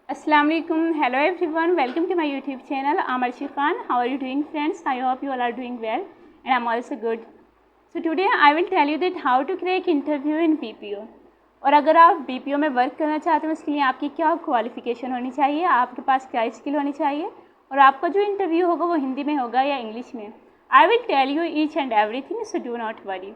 Assalamu alaikum. Hello everyone. Welcome to my YouTube channel. I'm Arshi Khan. How are you doing, friends? I hope you all are doing well, and I'm also good. So today I will tell you that how to crack interview in BPO. और अगर आप BPO में work करना चाहते हो उसके लिए आपकी क्या क्वालिफ़िकेशन होनी चाहिए, आपके पास क्या स्किल होनी चाहिए, और आपका जो इंटरव्यू होगा वो हिंदी में होगा या इंग्लिश में. I will tell you each and everything, so do not worry.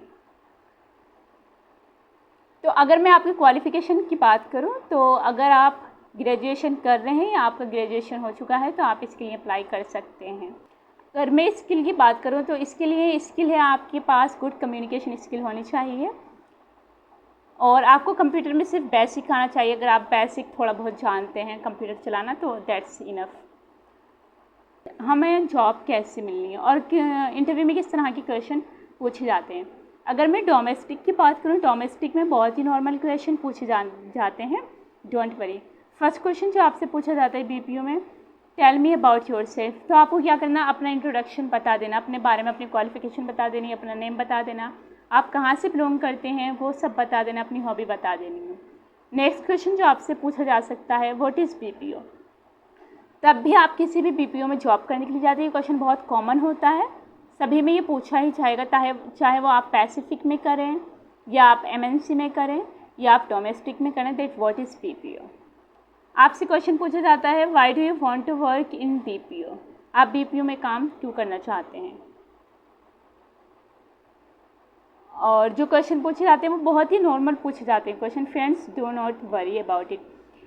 तो अगर मैं आपकी क्वालिफ़िकेशन की बात करूं तो अगर आप ग्रेजुएशन कर रहे हैं या आपका ग्रेजुएशन हो चुका है तो आप इसके लिए अप्लाई कर सकते हैं. अगर मैं स्किल की बात करूं तो इसके लिए स्किल है आपके पास गुड कम्युनिकेशन स्किल होनी चाहिए, और आपको कंप्यूटर में सिर्फ बेसिक आना चाहिए. अगर आप बेसिक थोड़ा बहुत जानते हैं कंप्यूटर चलाना तो दैट्स इनफ. हमें जॉब कैसे मिलनी है और इंटरव्यू में किस तरह के क्वेश्चन पूछे जाते हैं. अगर मैं डोमेस्टिक की बात करूं, डोमेस्टिक में बहुत ही नॉर्मल क्वेश्चन पूछे जाते हैं. Don't worry. फर्स्ट क्वेश्चन जो आपसे पूछा जाता है बीपीओ में, tell me about yourself. तो आपको क्या करना, अपना इंट्रोडक्शन बता देना, अपने बारे में अपनी क्वालिफिकेशन बता देनी, अपना नेम बता देना, आप कहाँ से बिलोंग करते हैं वो सब बता देना, अपनी हॉबी बता देनी है. नेक्स्ट क्वेश्चन जो आपसे पूछा जा सकता है, व्हाट इज़ बीपीओ. तब भी आप किसी भी बीपीओ में जॉब करने के लिए जाते हैं, क्वेश्चन बहुत कॉमन होता है, सभी में ये पूछा ही जाएगा, चाहे वो आप पैसिफिक में करें या आप एमएनसी में करें या आप डोमेस्टिक में करें. That what is BPO. आपसे क्वेश्चन पूछा जाता है, why do you want to work in BPO. आप बीपीओ में काम क्यों करना चाहते हैं. और जो क्वेश्चन पूछे जाते हैं वो बहुत ही नॉर्मल पूछे जाते हैं question. Friends, do not worry about it.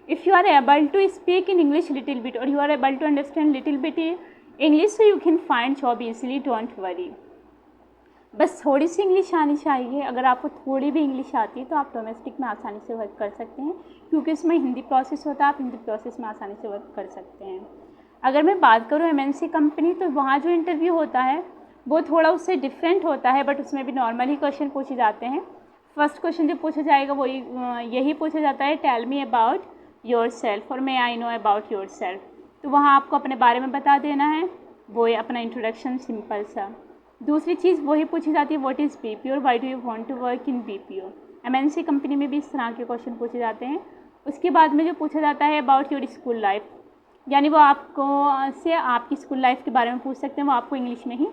If you are able to speak in English little bit और you are able to understand little bit English, so you can find job easily. Don't worry. बस थोड़ी सी English आनी चाहिए. अगर आपको थोड़ी भी English आती है तो आप डोमेस्टिक में आसानी से वर्क कर सकते हैं, क्योंकि इसमें हिंदी प्रोसेस होता है. आप हिंदी प्रोसेस में आसानी से वर्क कर सकते हैं. अगर मैं बात करूँ एमएनसी कंपनी, तो वहाँ जो इंटरव्यू होता है वो थोड़ा उससे डिफरेंट होता है, बट उसमें भी नॉर्मल ही क्वेश्चन पूछे जाते हैं. फर्स्ट क्वेश्चन जो पूछा जाएगा वो यही पूछा जाता है, tell me about yourself और may I know about yourself. तो वहाँ आपको अपने बारे में बता देना है, वो अपना इंट्रोडक्शन सिंपल सा. दूसरी चीज़ वही पूछी जाती है, व्हाट इज़ बीपीओ और why do you want to work in BPO. MNC company में भी इस तरह के क्वेश्चन पूछे जाते हैं. उसके बाद में जो पूछा जाता है अबाउट योर स्कूल लाइफ, यानी वो आपको से आपकी स्कूल लाइफ के बारे में पूछ सकते हैं, वो आपको इंग्लिश में ही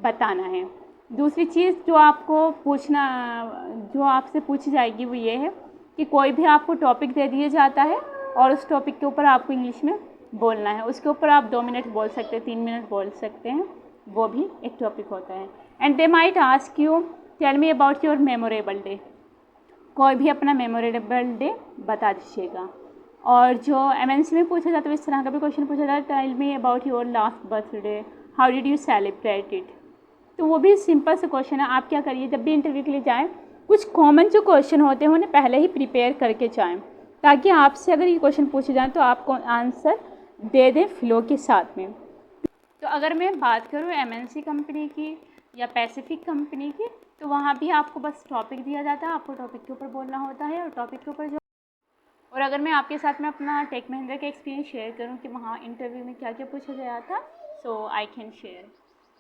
बताना है. दूसरी चीज़ जो आपसे पूछी जाएगी वो ये है कि कोई भी आपको टॉपिक दे दिया जाता है और उस टॉपिक के ऊपर आपको इंग्लिश में बोलना है. उसके ऊपर आप 2 मिनट बोल सकते हैं, 3 मिनट बोल सकते हैं, वो भी एक टॉपिक होता है. And they might ask you, tell me about your memorable day. कोई भी अपना मेमोरेबल डे बता दीजिएगा. और जो एमएनसी में पूछा जाता है इस तरह का भी क्वेश्चन पूछा जाता है, tell me about your last birthday, how did you celebrate it. तो वो भी सिंपल सा क्वेश्चन है. आप क्या करिए, जब भी इंटरव्यू के लिए जाएँ, कुछ कॉमन जो क्वेश्चन होते हैं उन्हें पहले ही प्रिपेयर करके जाएँ, ताकि आपसे अगर ये क्वेश्चन पूछे जाएँ तो आपको आंसर दे दें फ्लो के साथ में. तो अगर मैं बात करूँ एमएनसी कंपनी की या पैसिफिक कंपनी की, तो वहाँ भी आपको बस टॉपिक दिया जाता है, आपको टॉपिक के ऊपर बोलना होता है और टॉपिक के ऊपर जो. और अगर मैं आपके साथ में अपना टेक महिंद्रा का एक्सपीरियंस शेयर करूँ कि वहाँ इंटरव्यू में क्या क्या पूछा गया था, सो आई कैन शेयर.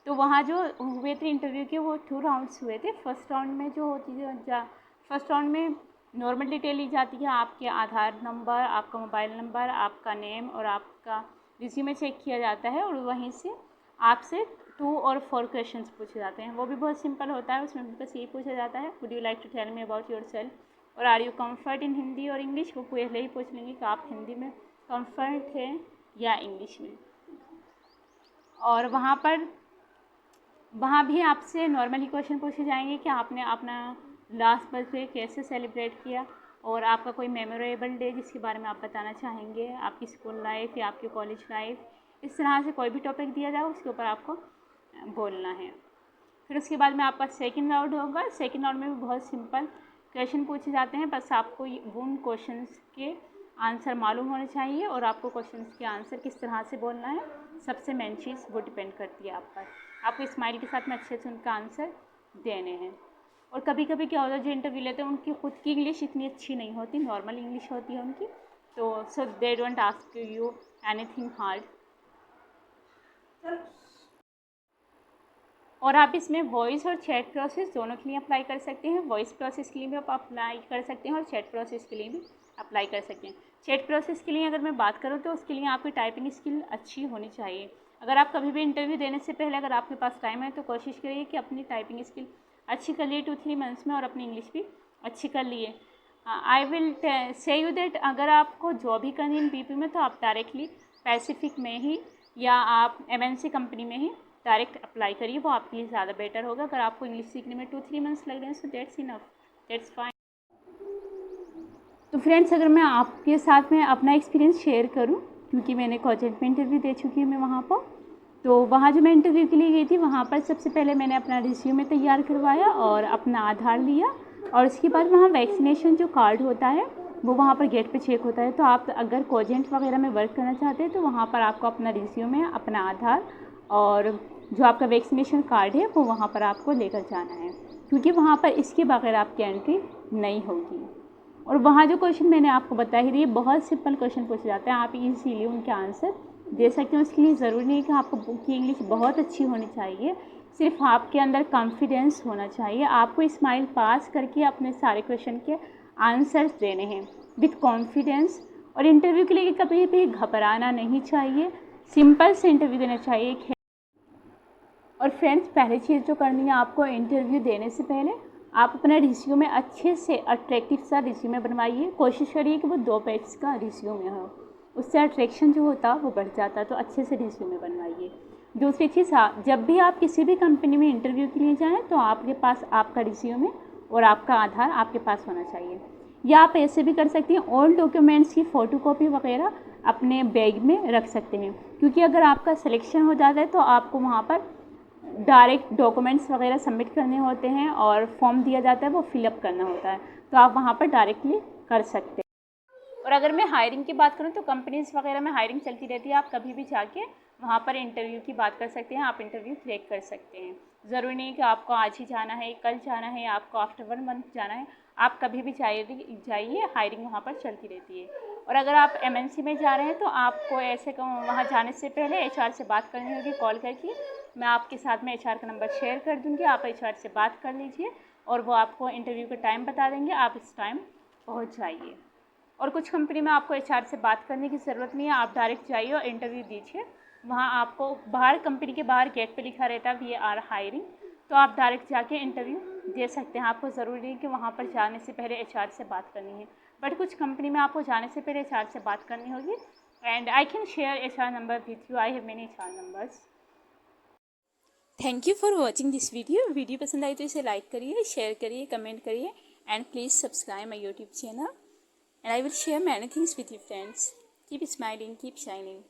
तो वहाँ जो हुए थे इंटरव्यू के, वो 2 राउंड्स हुए थे. फर्स्ट राउंड में जो होती है, फर्स्ट राउंड में नॉर्मल डिटेल ली जाती है, आपके आधार नंबर, आपका मोबाइल नंबर, आपका नेम और आपका रिज्यूमे चेक किया जाता है, और वहीं से आपसे 2 और 4 क्वेश्चंस पूछे जाते हैं. वो भी बहुत सिंपल होता है. उसमें बस यही पूछा जाता है, would you like to tell me about yourself और are you comfort in Hindi और इंग्लिश. वो पहले ही पूछ लेंगे कि आप हिंदी में कम्फर्ट हैं या इंग्लिश में. और वहाँ भी आपसे नॉर्मली क्वेश्चन पूछे जाएंगे कि आपने अपना लास्ट बर्थडे कैसे सेलिब्रेट किया, और आपका कोई मेमोरेबल डे जिसके बारे में आप बताना चाहेंगे, आपकी स्कूल लाइफ या आपकी कॉलेज लाइफ. इस तरह से कोई भी टॉपिक दिया जाए उसके ऊपर आपको बोलना है. फिर उसके बाद में आपका सेकंड राउंड होगा. सेकंड राउंड में भी बहुत सिंपल क्वेश्चन पूछे जाते हैं, बस आपको उन क्वेश्चंस के आंसर मालूम होने चाहिए और आपको क्वेश्चंस के आंसर किस तरह से बोलना है. सबसे मेन चीज़ वो डिपेंड करती है आप पर. आपको स्माइल के साथ में अच्छे से उनका आंसर देने हैं. और कभी कभी क्या होता है, जो इंटरव्यू लेते हैं उनकी खुद की इंग्लिश इतनी अच्छी नहीं होती, नॉर्मल इंग्लिश होती है उनकी, तो so they don't ask you anything hard. और आप इसमें वॉइस और चैट प्रोसेस दोनों के लिए अप्लाई कर सकते हैं. वॉइस प्रोसेस के लिए भी आप अप्लाई कर सकते हैं और चैट प्रोसेस के लिए भी अप्लाई कर सकते हैं. चैट प्रोसेस के लिए अगर मैं बात करूँ तो उसके लिए आपकी टाइपिंग स्किल अच्छी होनी चाहिए। अगर आप कभी भी इंटरव्यू देने से पहले अगर आपके पास टाइम है तो कोशिश करिए कि अपनी टाइपिंग स्किल अच्छी कर लिए 2-3 मंथ्स में और अपनी इंग्लिश भी अच्छी कर लिए। I will say you that अगर आपको जॉब ही करनी है बीपी में तो आप डायरेक्टली पैसिफिक में ही या आप एमएनसी कंपनी में ही डायरेक्ट अप्लाई करिए, वो आपके लिए ज़्यादा बेटर होगा। अगर आपको इंग्लिश सीखने में 2-3 मंथ्स लग रहे हैं so that's enough, that's fine. तो फ्रेंड्स, अगर मैं आपके साथ में अपना एक्सपीरियंस शेयर करूं, क्योंकि मैंने कॉलेज में इंटरव्यू दे चुकी हूँ मैं वहाँ पर, तो वहाँ जो मैं इंटरव्यू के लिए गई थी वहाँ पर सबसे पहले मैंने अपना रिज्यूमे तैयार करवाया और अपना आधार लिया, और उसके बाद वहाँ वैक्सीनेशन जो कार्ड होता है वो वहाँ पर गेट पे चेक होता है। तो आप अगर कोजेंट वगैरह में वर्क करना चाहते हैं तो वहाँ पर आपको अपना रिज्यूमे, अपना आधार और जो आपका वैक्सीनेशन कार्ड है वो वहाँ पर आपको लेकर जाना है, क्योंकि वहाँ पर इसके बगैर आपकी एंट्री नहीं होगी। और वहाँ जो क्वेश्चन मैंने आपको बता ही दिए, बहुत सिंपल क्वेश्चन पूछे जाते हैं, आप इजीली उनके आंसर दे सकते हैं। उसके लिए ज़रूरी नहीं कि आपको बुक की इंग्लिश बहुत अच्छी होनी चाहिए, सिर्फ आपके अंदर कॉन्फिडेंस होना चाहिए। आपको स्माइल पास करके अपने सारे क्वेश्चन के आंसर्स देने हैं विथ कॉन्फिडेंस। और इंटरव्यू के लिए कभी भी घबराना नहीं चाहिए, सिंपल से इंटरव्यू देना चाहिए। और फ्रेंड्स, पहली चीज़ जो करनी है आपको इंटरव्यू देने से पहले, आप अपना रिज्यूमे अच्छे से अट्रैक्टिव सा रिज्यूमे बनवाइए। कोशिश करिए कि वो 2 पेज का रिज्यूमे हो, उससे अट्रैक्शन जो होता है वो बढ़ जाता है। तो अच्छे से रिज्यूमे बनवाइए। दूसरी चीज़, जब भी आप किसी भी कंपनी में इंटरव्यू के लिए जाएँ तो आपके पास आपका रिज्यूमे और आपका आधार आपके पास होना चाहिए। या आप ऐसे भी कर सकती हैं, ऑल डॉक्यूमेंट्स की फ़ोटोकॉपी वगैरह अपने बैग में रख सकते हैं, क्योंकि अगर आपका सिलेक्शन हो जाता है तो आपको वहाँ पर डायरेक्ट डॉक्यूमेंट्स वगैरह सबमिट करने होते हैं और फॉर्म दिया जाता है वो फिलअप करना होता है, तो आप वहाँ पर डायरेक्टली कर सकते हैं। और अगर मैं हायरिंग की बात करूँ तो कंपनीज़ वगैरह में हायरिंग चलती रहती है, आप कभी भी जाके वहाँ पर इंटरव्यू की बात कर सकते हैं, आप इंटरव्यू क्रैक कर सकते हैं। ज़रूरी नहीं कि आपको आज ही जाना है, कल जाना है, आपको आफ्टर 1 मंथ जाना है, आप कभी भी जाइए, हायरिंग वहाँ पर चलती रहती है। और अगर आप एमएनसी में जा रहे हैं तो आपको ऐसे वहाँ जाने से पहले एचआर से बात करनी होगी कॉल करके। मैं आपके साथ में एचआर का नंबर शेयर कर दूँगी, आप एचआर से बात कर लीजिए और वो आपको इंटरव्यू का टाइम बता देंगे, आप इस टाइम पहुँच जाइए। और कुछ कंपनी में आपको एचआर से बात करने की ज़रूरत नहीं है, आप डायरेक्ट जाइए और इंटरव्यू दीजिए। वहाँ आपको बाहर, कंपनी के बाहर गेट पे लिखा रहता है वी आर हायरिंग, तो आप डायरेक्ट जाके इंटरव्यू दे सकते हैं। आपको ज़रूरी नहीं कि वहाँ पर जाने से पहले एचआर से बात करनी है, बट कुछ कंपनी में आपको जाने से पहले एचआर से बात करनी होगी। And I can share HR number with you, I have many HR numbers. Thank you for watching this video पसंद आई तो इसे लाइक करिए, शेयर करिए, कमेंट करिए and please subscribe my YouTube channel, and I will share many things with you friends. Keep smiling, keep shining.